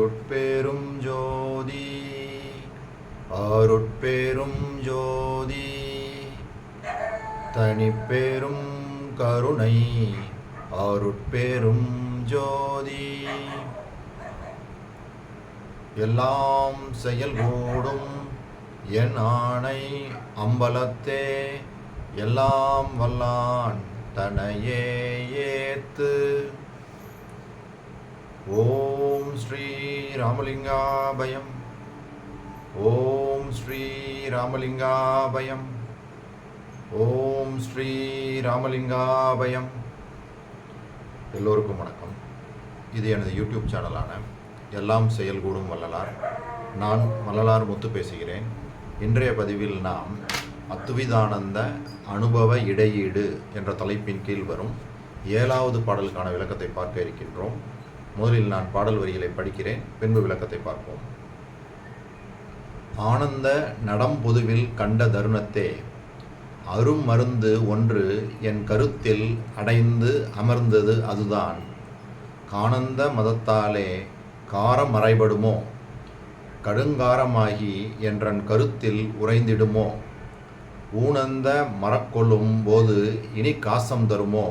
அருட்பெரும் ஜோதி அருட்பெரும் ஜோதி தனிப்பெரும் கருணை அருட்பெரும் ஜோதி எல்லாம் செயல்கூடும் என் ஆணை அம்பலத்தே எல்லாம் வல்லான் தனையே ஏத்து. ஓம் ஸ்ரீ ராமலிங்காபயம். ஓம் ஸ்ரீ ராமலிங்காபயம். ஓம் ஸ்ரீ ராமலிங்காபயம். எல்லோருக்கும் வணக்கம். இது எனது யூடியூப் சேனலான எல்லாம் செயல்கூடும் வள்ளலார். நான் வள்ளலார் முத்து பேசுகிறேன். இன்றைய பதிவில் நாம் அத்துவிதானந்த அனுபவ இடையீடு என்ற தலைப்பின் கீழ் வரும் 7வது பாடலுக்கான விளக்கத்தை பார்க்க இருக்கின்றோம். முதலில் நான் பாடல் வரிகளை படிக்கிறேன், பின்பு விளக்கத்தை பார்ப்போம். ஆனந்த நடம்பொதுவில் கண்ட தருணத்தே அரும் மருந்து ஒன்று என் கருத்தில் அடைந்து அமர்ந்தது அதுதான். கானந்த மதத்தாலே காரம் மறைபடுமோ, கடுங்காரமாகி என்றன் கருத்தில் உறைந்திடுமோ, ஊனந்த மரக்கொள்ளும் போது இனி காசம் தருமோ,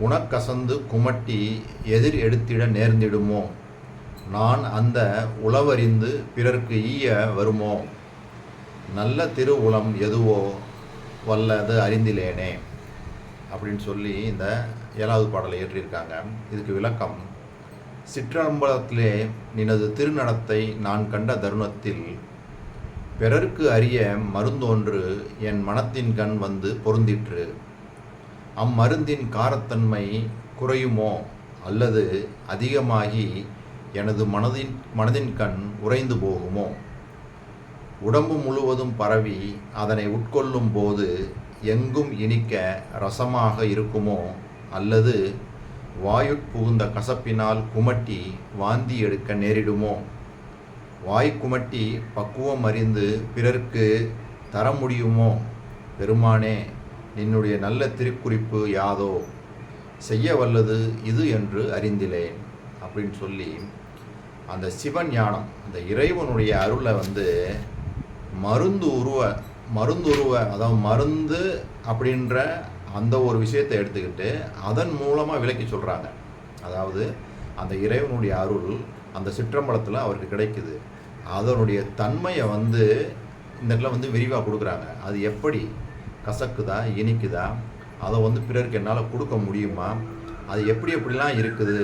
உனக்கசந்து குமட்டி எதிர் எடுத்திட நேர்ந்திடுமோ, நான் அந்த உளவறிந்து பிறர்க்கு ஈய வருமோ, நல்ல திருவுளம் எதுவோ வல்லது அறிந்திலேனே அப்படின்னு சொல்லி இந்த 7வது பாடலை ஏற்றியிருக்காங்க. இதுக்கு விளக்கம்: சிற்றம்பலத்திலே நினது திருநடத்தை நான் கண்ட தருணத்தில் பிறர்க்கு அறிய மருந்தொன்று என் மனத்தின் கண் வந்து பொருந்திற்று. அம்மருந்தின் காரத்தன்மை குறையுமோ அல்லது அதிகமாகி எனது மனதின் கண் உறைந்து போகுமோ, உடம்பு முழுவதும் பரவி அதனை உட்கொள்ளும் போது எங்கும் இனிக்க ரசமாக இருக்குமோ அல்லது வாயுட்புகுந்த கசப்பினால் குமட்டி வாந்தி எடுக்க நேரிடுமோ, வாய் குமட்டி பக்குவம் அறிந்து பிறர்க்கு தர முடியுமோ, பெருமானே நின்னுடைய நல்ல திருக்குறிப்பு யாதோ, செய்ய வல்லது இது என்று அறிந்திலேன் அப்படின்னு சொல்லி அந்த சிவஞானம், அந்த இறைவனுடைய அருளை மருந்துருவ அதாவது மருந்து அப்படின்ற அந்த ஒரு விஷயத்தை எடுத்துக்கிட்டு அதன் மூலமாக விளக்கி சொல்கிறாங்க. அதாவது அந்த இறைவனுடைய அருள் அந்த சிற்றம்பலத்தில் அவருக்கு கிடைக்குது. அதனுடைய தன்மையை இந்த இடத்துல விரிவாக கொடுக்குறாங்க. அது எப்படி கசக்குதா இனிக்குதா, அதை பிறருக்கு என்னால் கொடுக்க முடியுமா, அது எப்படிலாம் இருக்குது,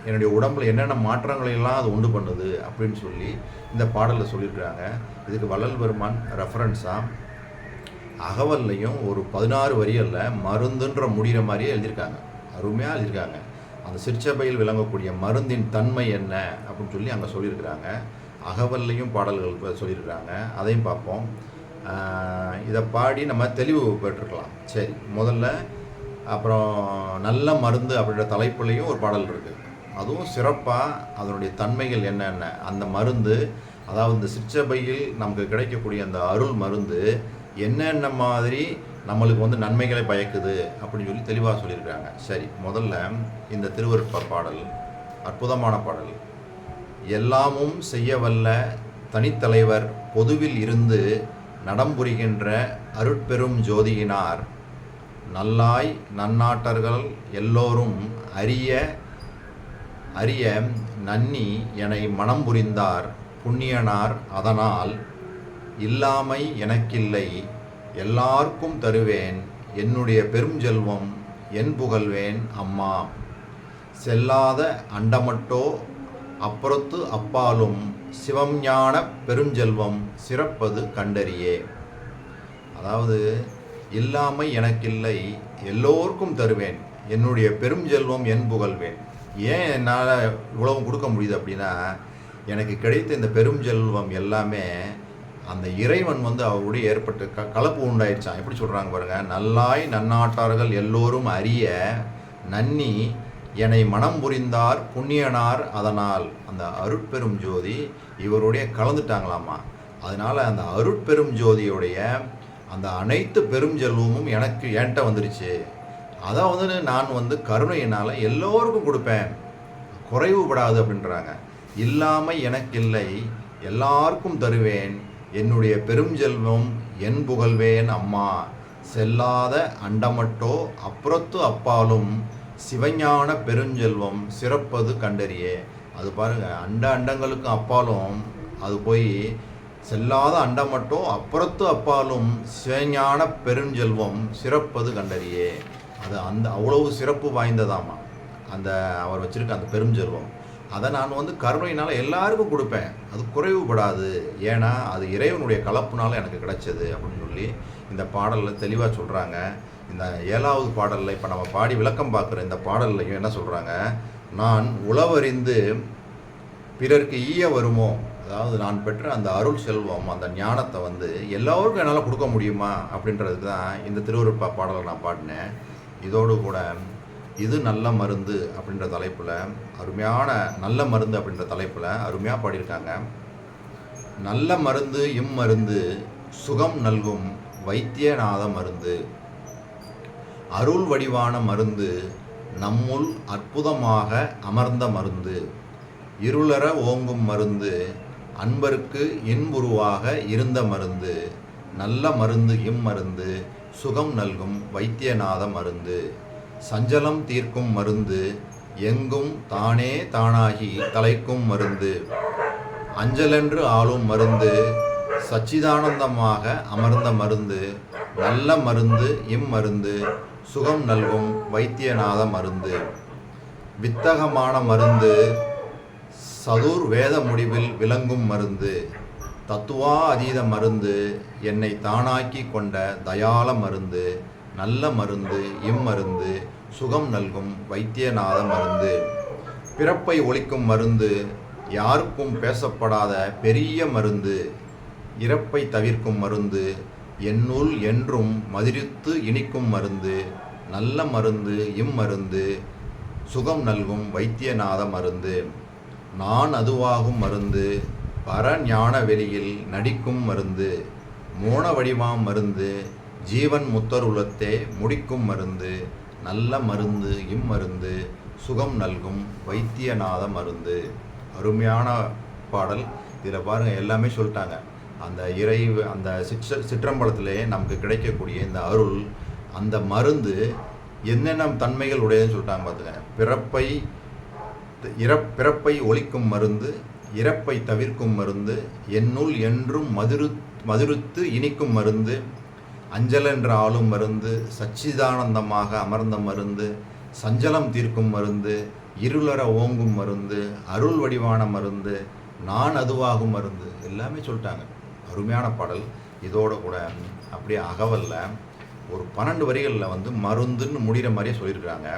என்னுடைய உடம்புல என்னென்ன மாற்றங்களெல்லாம் அது உண்டு பண்ணுது அப்படின்னு சொல்லி இந்த பாடலில் சொல்லியிருக்கிறாங்க. இதுக்கு வள்ளல் பெருமான் ரெஃபரன்ஸாக அகவல்லையும் ஒரு 16 வரிகளில் மருந்துன்ற முடிகிற மாதிரியே எழுதியிருக்காங்க. அருமையாக எழுதியிருக்காங்க. அந்த சிற்சபையில் விளங்கக்கூடிய மருந்தின் தன்மை என்ன அப்படின்னு சொல்லி அங்கே சொல்லியிருக்கிறாங்க. அகவல்லையும் பாடல்கள் சொல்லியிருக்கிறாங்க. அதையும் பார்ப்போம். இதை பாடி நம்ம தெளிவு பெற்றுக்கலாம். சரி, முதல்ல அப்புறம் நல்ல மருந்து அப்படின்ற தலைப்புலையும் ஒரு பாடல் இருக்குது. அதுவும் சிறப்பாக அதனுடைய தன்மைகள் என்னென்ன, அந்த மருந்து, அதாவது இந்த சிற்சபையில் நமக்கு கிடைக்கக்கூடிய அந்த அருள் மருந்து என்னென்ன மாதிரி நம்மளுக்கு நன்மைகளை பயக்குது அப்படின்னு சொல்லி தெளிவாக சொல்லியிருக்காங்க. சரி, முதல்ல இந்த திருவருட்பா பாடல் அற்புதமான பாடல். எல்லாமும் செய்ய வல்ல தனித்தலைவர் பொதுவில் இருந்து நடம்புரிகின்ற அருட்பெரும் ஜோதியினார் நல்லாய் நன்னாட்டர்கள் எல்லோரும் அறிய நன்னி எனை மனம் புரிந்தார் புண்ணியனார் அதனால் இல்லாமை எனக்கில்லை எல்லாருக்கும் தருவேன் என்னுடைய பெரும் செல்வம் என் புகழ்வேன் அம்மா செல்லாத அண்டமட்டோ அப்புறத்து அப்பாலும் சிவம் ஞான பெருஞ்செல்வம் சிறப்பது கண்டறியே. அதாவது இல்லாமை எனக்கில்லை எல்லோருக்கும் தருவேன் என்னுடைய பெரும் செல்வம் என் புகழ்வேன். ஏன் என்னால் இவ்வளவு கொடுக்க முடியுது அப்படின்னா, எனக்கு கிடைத்த இந்த பெரும் செல்வம் எல்லாமே அந்த இறைவன் அவருடைய ஏற்பட்டு கலப்பு உண்டாயிடுச்சான். எப்படி சொல்கிறாங்க பாருங்கள்: நல்லாய் நன்னாட்டார்கள் எல்லோரும் அறிய நன்னி என்னை மனம் புரிந்தார் புண்ணியனார் அதனால். அந்த அருட்பெரும் ஜோதி இவருடைய கலந்துட்டாங்களாமா. அதனால் அந்த அருட்பெரும் ஜோதியுடைய அந்த அனைத்து பெரும் செல்வமும் என்கிட்ட வந்துருச்சு. அதை நான் கருணையினால் எல்லோருக்கும் கொடுப்பேன், குறைவுபடாது அப்படின்றாங்க. இல்லாமை எனக்கில்லை எல்லாருக்கும் தருவேன் என்னுடைய பெரும் செல்வம் என் புகழ்வேன் அம்மா செல்லாத அண்டமட்டோ அப்புறத்து அப்பாலும் சிவஞான பெருஞ்செல்வம் சிறப்பது கண்டறியே. அது பாருங்கள், அண்டங்களுக்கும் அப்பாலும் அது போய் செல்லாத அண்டமட்டோ அப்புறத்து அப்பாலும் சிவஞான பெருஞ்செல்வம் சிறப்பது கண்டறியே. அது அவ்வளவு சிறப்பு வாய்ந்ததாமா அந்த அவர் வச்சுருக்க அந்த பெருஞ்செல்வம். அதை நான் கருணையினால் எல்லாருக்கும் கொடுப்பேன், அது குறைவுபடாது, ஏன்னா அது இறைவனுடைய கலப்புனால எனக்கு கிடைச்சது அப்படின்னு சொல்லி இந்த பாடலில் தெளிவாக சொல்கிறாங்க. இந்த 7வது பாடலில் இப்போ நம்ம பாடி விளக்கம் பார்க்குற இந்த பாடல்லையும் என்ன சொல்கிறாங்க, நான் உளவறிந்து பிறர்க்கு ஈய வருமோ, அதாவது நான் பெற்ற அந்த அருள் செல்வம் அந்த ஞானத்தை எல்லோருக்கும் என்னால் கொடுக்க முடியுமா அப்படின்றதுக்கு தான் இந்த திருவருட்பா பாடலை நான் பாடினேன். இதோடு கூட இது நல்ல மருந்து அப்படின்ற தலைப்பில் அருமையான நல்ல மருந்து அப்படின்ற தலைப்பில் அருமையாக பாடியிருக்காங்க. நல்ல மருந்து இம்மருந்து சுகம் நல்கும் வைத்தியநாத மருந்து அருள் வடிவான மருந்து நம்முள் அற்புதமாக அமர்ந்த மருந்து இருளற ஓங்கும் மருந்து அன்பருக்கு இன்புருவாக இருந்த மருந்து நல்ல மருந்து இம்மருந்து சுகம் நல்கும் வைத்தியநாத மருந்து சஞ்சலம் தீர்க்கும் மருந்து எங்கும் தானே தானாகி தலைக்கும் மருந்து அஞ்சலென்று ஆளும் மருந்து சச்சிதானந்தமாக அமர்ந்த மருந்து நல்ல மருந்து இம்மருந்து சுகம் நல்கும் வைத்தியநாத மருந்து வித்தகமான மருந்து சதுர் வேத முடிவில் விளங்கும் மருந்து தத்துவா அதீத மருந்து என்னை தானாக்கி கொண்ட தயால மருந்து நல்ல மருந்து இம்மருந்து சுகம் நல்கும் வைத்தியநாத மருந்து பிறப்பை ஒழிக்கும் மருந்து யாருக்கும் பேசப்படாத பெரிய மருந்து இறப்பை தவிர்க்கும் மருந்து என்னுள் என்றும் மதிரித்து இனிக்கும் மருந்து நல்ல மருந்து இம்மருந்து சுகம் நல்கும் வைத்தியநாத மருந்து நான் அதுவாகும் மருந்து பரஞான வெளியில் நடிக்கும் மருந்து மோன வடிவாம் மருந்து ஜீவன் முத்தருளத்தே முடிக்கும் மருந்து நல்ல மருந்து இம்மருந்து சுகம் நல்கும் வைத்தியநாத மருந்து. அருமையான பாடல். இதில் பாருங்கள், எல்லாமே சொல்லிட்டாங்க. அந்த அந்த சிற்றம்பலத்திலே நமக்கு கிடைக்கக்கூடிய இந்த அருள், அந்த மருந்து என்னென்ன தன்மைகள் உடையதுன்னு சொல்லிட்டாங்க பார்த்துங்க. பிறப்பை ஒழிக்கும் மருந்து, இறப்பை தவிர்க்கும் மருந்து, என்னுள் என்றும் மதுருத்து இனிக்கும் மருந்து, அஞ்சலென்ற ஆளும் மருந்து, சச்சிதானந்தமாக அமர்ந்த மருந்து, சஞ்சலம் தீர்க்கும் மருந்து, இருளற ஓங்கும் மருந்து, அருள் வடிவான மருந்து, நான் அதுவாகும் மருந்து, எல்லாமே சொல்லிட்டாங்க. அருமையான பாடல். இதோட கூட அப்படியே அகவல்ல ஒரு 12 வரிகளில் மருந்துன்னு முடிகிற மாதிரியே சொல்லியிருக்கிறாங்க.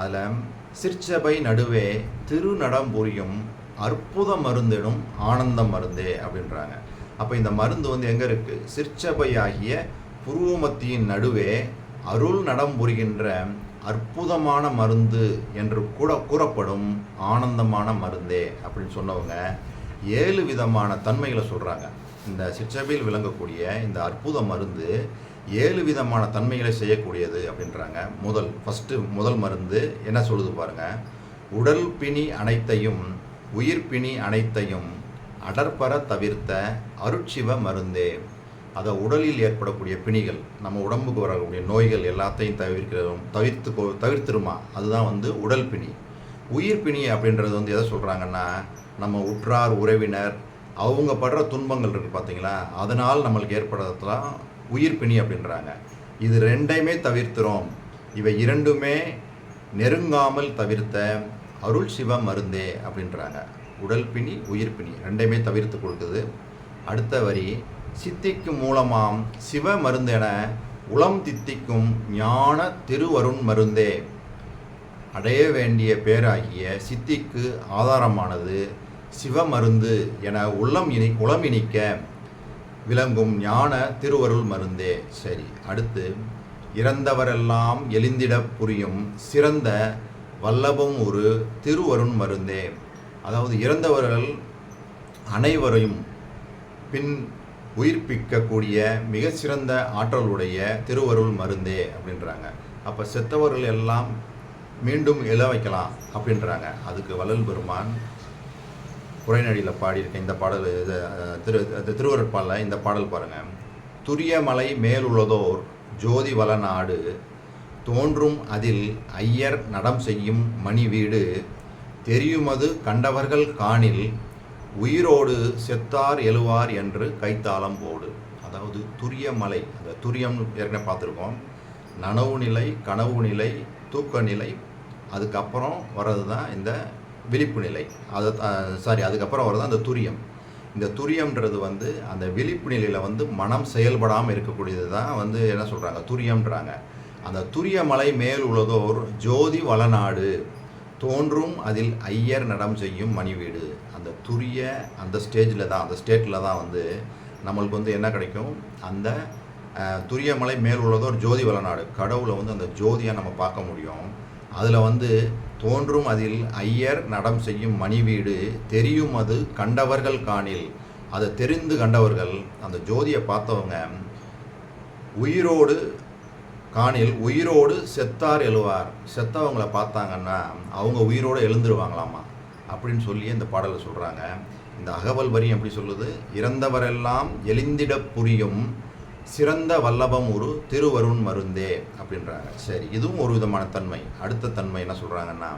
அதில் சிற்சபை நடுவே திருநடம் புரியும் அற்புத மருந்தினும் ஆனந்த மருந்தே அப்படின்றாங்க. அப்போ இந்த மருந்து எங்கே இருக்குது? சிற்சபை ஆகிய புருவமத்தியின் நடுவே அருள் நடம் புரிகின்ற அற்புதமான மருந்து என்று கூட கூறப்படும் ஆனந்தமான மருந்தே அப்படின்னு சொன்னவங்க 7 விதமான தன்மைகளை சொல்கிறாங்க. இந்த சிற்சபையில் விளங்கக்கூடிய இந்த அற்புத மருந்து 7 விதமான தன்மைகளை செய்யக்கூடியது அப்படின்றாங்க. முதல் மருந்து என்ன சொல்லுது பாருங்கள். உடல் பிணி அனைத்தையும் உயிர் பிணி அனைத்தையும் அடர்பர தவிர்த்த அருட்சிவ மருந்தே. அதை உடலில் ஏற்படக்கூடிய பிணிகள், நம்ம உடம்புக்கு வரக்கூடிய நோய்கள் எல்லாத்தையும் தவிர்த்துருமா, அதுதான் உடல் பிணி. உயிர் பிணி அப்படின்றது எதை சொல்கிறாங்கன்னா, நம்ம உற்றார் உறவினர் அவங்க படுற துன்பங்கள் இருக்குது பார்த்தீங்களா, அதனால் நம்மளுக்கு ஏற்படுறதுலாம் உயிர் பிணி அப்படின்றாங்க. இது 2ஐயுமே தவிர்த்துறோம், இவை 2மே நெருங்காமல் தவிர்த்த அருள் சிவ மருந்தே அப்படின்றாங்க. உடல் பிணி உயிர் பிணி 2ஐயுமே தவிர்த்து கொடுக்குது. அடுத்த வரி, சித்திக்கும் மூலமாம் சிவ மருந்தென உளம் தித்திக்கும் ஞான திருவருண் மருந்தே. அடைய வேண்டிய பேராகிய சித்திக்கு ஆதாரமானது சிவமருந்து என உளம் இனிக்க விளங்கும் ஞான திருவருள் மருந்தே. சரி, அடுத்து, இறந்தவரெல்லாம் எழுந்திட புரியும் சிறந்த வல்லபம் ஒரு திருவருண் மருந்தே. அதாவது இறந்தவர்கள் அனைவரையும் பின் உயிர்ப்பிக்கக்கூடிய மிக சிறந்த ஆற்றலுடைய திருவருள் மருந்தே அப்படின்றாங்க. அப்போ செத்தவர்கள் எல்லாம் மீண்டும் எழ வைக்கலாம் அப்படின்றாங்க. அதுக்கு வள்ளல் பெருமான் புறநடியில் பாடியிருக்கேன் இந்த பாடல். திருவருட்பாலில் இந்த பாடல் பாருங்கள். துரியமலை மேலுள்ளதோர் ஜோதி வளநாடு தோன்றும் அதில் ஐயர் நடம் செய்யும் மணி வீடு தெரியுமது கண்டவர்கள் காணில் உயிரோடு செத்தார் எழுவார் என்று கைத்தாளம் போடு. அதாவது துரியமலை, அந்த துரியம் ஏற்கனவே பார்த்துருக்கோம். நனவு நிலை, கனவு நிலை, தூக்க நிலை, அதுக்கப்புறம் வர்றது தான் இந்த விழிப்பு நிலை. அதுக்கப்புறம் வர்றது அந்த துரியம். இந்த துரியம்ன்றது வந்து அந்த விழிப்பு நிலையில் வந்து மனம் செயல்படாமல் இருக்கக்கூடியது தான் வந்து என்ன சொல்கிறாங்க, துரியம்ன்றாங்க. அந்த துரியமலை மேல் உள்ளதோர் ஜோதி வளநாடு தோன்றும் அதில் ஐயர் நடம் செய்யும் மணி வீடு. அந்த துரிய அந்த ஸ்டேட்டில் தான் வந்து நம்மளுக்கு வந்து என்ன கிடைக்கும், அந்த துரியமலை மேல் உள்ளதோர் ஜோதி வளநாடு, கடவுளை வந்து அந்த ஜோதியாக நம்ம பார்க்க முடியும். அதில் வந்து தோன்றும் அதில் ஐயர் நடம் செய்யும் மணி வீடு தெரியும் அது கண்டவர்கள் காணில். அதை தெரிந்து கண்டவர்கள், அந்த ஜோதியை பார்த்தவங்க உயிரோடு காணில் உயிரோடு செத்தார் எழுவார். செத்தவங்களை பார்த்தாங்கன்னா அவங்க உயிரோடு எழுந்துருவாங்களாமா அப்படின்னு சொல்லி இந்த பாடலை சொல்கிறாங்க. இந்த அகவல் வரி எப்படி சொல்லுது, இறந்தவரெல்லாம் எளிந்திட புரியும் சிறந்த வல்லபம் ஒரு திருவருண் மருந்தே அப்படின்றாங்க. சரி, இதுவும் ஒரு விதமான தன்மை. அடுத்த தன்மை என்ன சொல்கிறாங்கன்னா,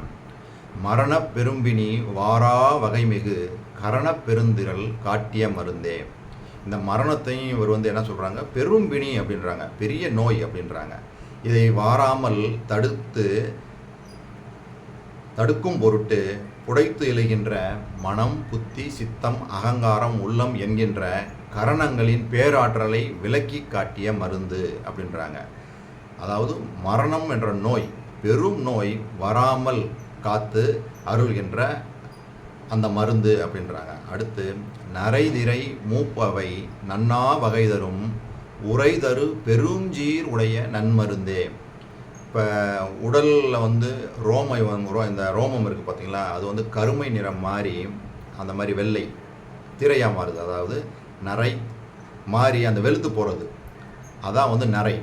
மரண பெரும்பினி வாரா வகைமிகு கரண பெருந்திரல் காட்டிய மருந்தே. இந்த மரணத்தையும் இவர் வந்து என்ன சொல்கிறாங்க, பெரும்பினி அப்படின்றாங்க, பெரிய நோய் அப்படின்றாங்க. இதை வாராமல் தடுக்கும் பொருட்டு புடைத்து எழுகின்ற மனம், புத்தி, சித்தம், அகங்காரம், உள்ளம் என்கின்ற கரணங்களின் பேராற்றலை விலக்கி காட்டிய மருந்து அப்படின்றாங்க. அதாவது மரணம் என்ற நோய், பெரும் நோய் வராமல் காத்து அருள்கின்ற அந்த மருந்து அப்படின்றாங்க. அடுத்து நரைதிரை மூப்பவை நன்னா வகை தரும் உரை தரு பெருஞ்சீர் உடைய நன்மருந்தே. இப்போ உடலில் வந்து இந்த ரோமம் இருக்குது பார்த்தீங்களா, அது வந்து கருமை நிறம் மாறி அந்த மாதிரி வெள்ளை திரையாக மாறுது. அதாவது நரை மாறி அந்த வெளுத்து போகிறது, அதான் வந்து நரை.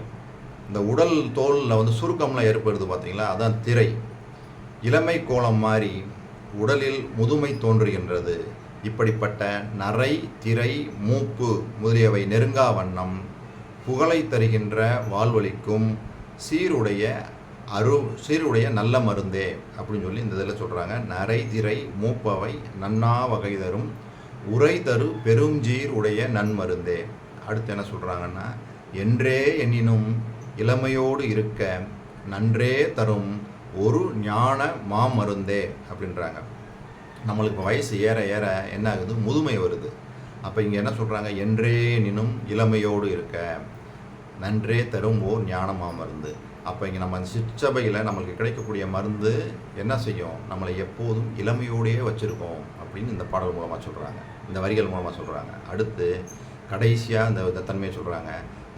இந்த உடல் தோலில் வந்து சுருக்கம்லாம் ஏற்படுது பார்த்தீங்களா, அதான் திரை. இளமை கோலம் மாறி உடலில் முதுமை தோன்றுகின்றது. இப்படிப்பட்ட நரை, திரை, மூப்பு முதலியவை நெருங்கா வண்ணம் புகழை தருகின்ற வாழ்வழிக்கும் சீருடைய நல்ல மருந்தே அப்படின்னு சொல்லி இந்த இதில் சொல்கிறாங்க. நரை, திரை, மூப்பவை நன்னா வகை தரும் உரை தரு பெருஞ்சீர் உடைய நன்மருந்தே. அடுத்து என்ன சொல்கிறாங்கன்னா, என்றே எண்ணினும் இளமையோடு இருக்க நன்றே தரும் ஒரு ஞான மாமருந்தே அப்படின்றாங்க. நம்மளுக்கு வயசு ஏற ஏற என்ன ஆகுது, முதுமை வருது. அப்போ இங்கே என்ன சொல்கிறாங்க, என்றே எண்ணினும் இளமையோடு இருக்க நன்றே தரும் ஓர் ஞான மாமருந்து. அப்போ இங்கே நம்ம அந்த சிற்றபையில் நம்மளுக்கு கிடைக்கக்கூடிய மருந்து என்ன செய்யும், நம்மளை எப்போதும் இளமையோடையே வச்சுருக்கோம் அப்படின்னு இந்த பாடல் மூலமாக சொல்கிறாங்க, இந்த வரிகள் மூலமாக சொல்கிறாங்க. அடுத்து கடைசியாக இந்த தன்மையை சொல்கிறாங்க.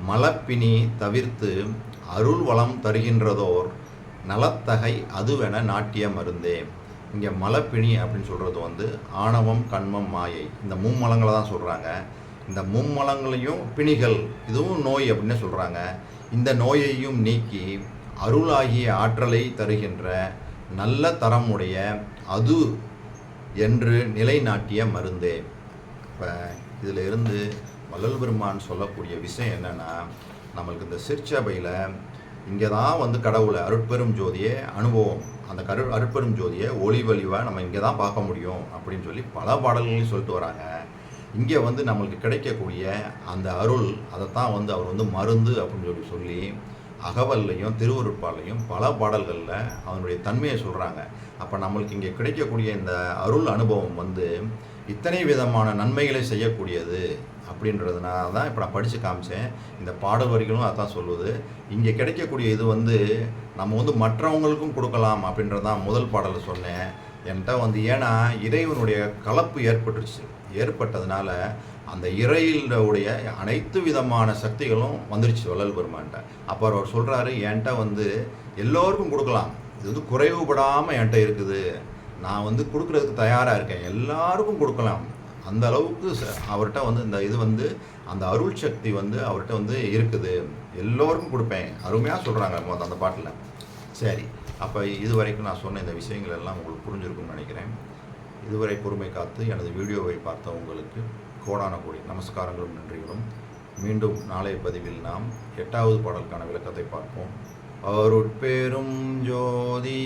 மலப்பினி தவிர்த்து அருள் வளம் தருகின்றதோர் நலத்தகை அதுவென நாட்டிய மருந்தே. இங்கே மலப்பினி அப்படின்னு சொல்கிறது வந்து ஆணவம், கண்மம், மாயை, இந்த மும்மலங்களை தான் சொல்கிறாங்க. இந்த மும்மலங்களையும் பிணிகள், இதுவும் நோய் அப்படின்னு சொல்கிறாங்க. இந்த நோயையும் நீக்கி அருளாகிய ஆற்றலை தருகின்ற நல்ல தரமுடைய அது என்று நிலைநாட்டிய மருந்தே. இப்போ இதில் இருந்து வள்ளல் பெருமான் சொல்லக்கூடிய விஷயம் என்னென்னா, நம்மளுக்கு இந்த சிற்சபையில் இங்கே தான் வந்து கடவுளை அருட்பெரும் ஜோதியை அனுபவம், அந்த அருட்பெரும் ஜோதியை ஒளி வழிவாக நம்ம இங்கே தான் பார்க்க முடியும் அப்படின்னு சொல்லி பல பாடல்களையும் சொல்லிட்டு வராங்க. இங்கே வந்து நம்மளுக்கு கிடைக்கக்கூடிய அந்த அருள், அதைத்தான் வந்து அவர் வந்து மருந்து அப்படின்னு சொல்லி அகவல்லையும் திருவருட்பாலையும் பல பாடல்களில் அதனுடைய தன்மையை சொல்கிறாங்க. அப்போ நம்மளுக்கு இங்கே கிடைக்கக்கூடிய இந்த அருள் அனுபவம் வந்து இத்தனை விதமான நன்மைகளை செய்யக்கூடியது அப்படின்றதுனால தான் இப்போ நான் படித்து காமிச்சேன். இந்த பாடல் வரிகளும் அதான் சொல்லுது. இங்கே கிடைக்கக்கூடிய இது வந்து நம்ம வந்து மற்றவங்களுக்கும் கொடுக்கலாம் அப்படின்றதான் முதல் பாடலில் சொன்னேன். என்கிட்ட வந்து ஏன்னா இறைவனுடைய கலப்பு ஏற்பட்டதுனால அந்த இறையிலுடைய அனைத்து விதமான சக்திகளும் வந்துருச்சு வள்ளல் பெருமான்ட்ட. அப்போ அவர் சொல்கிறாரு, என்கிட்ட வந்து எல்லோருக்கும் கொடுக்கலாம், இது வந்து குறைவுபடாமல் என்கிட்ட இருக்குது, நான் வந்து கொடுக்குறதுக்கு தயாராக இருக்கேன், எல்லாருக்கும் கொடுக்கலாம். அந்த அளவுக்கு அவர்கிட்ட வந்து இந்த இது வந்து அந்த அருள் சக்தி வந்து அவர்கிட்ட வந்து இருக்குது, எல்லோருக்கும் கொடுப்பேன், அருமையாக சொல்கிறாங்க அந்த பாட்டில். சரி, அப்போ இது வரைக்கும் நான் சொன்ன இந்த விஷயங்கள் எல்லாம் உங்களுக்கு புரிஞ்சிருக்கும்னு நினைக்கிறேன். இதுவரை பொறுமை காத்து எனது வீடியோவை பார்த்த உங்களுக்கு கோடான கோடி நமஸ்காரங்களும் நன்றிகளும். மீண்டும் நாளைய பதிவில் நாம் 8வது பாடலுக்கான விளக்கத்தை பார்ப்போம். அருட்பெரும் ஜோதி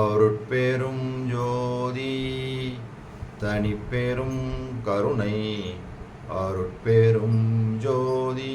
அருட்பெரும் ஜோதி தனிப்பெரும் கருணை அருட்பெரும் ஜோதி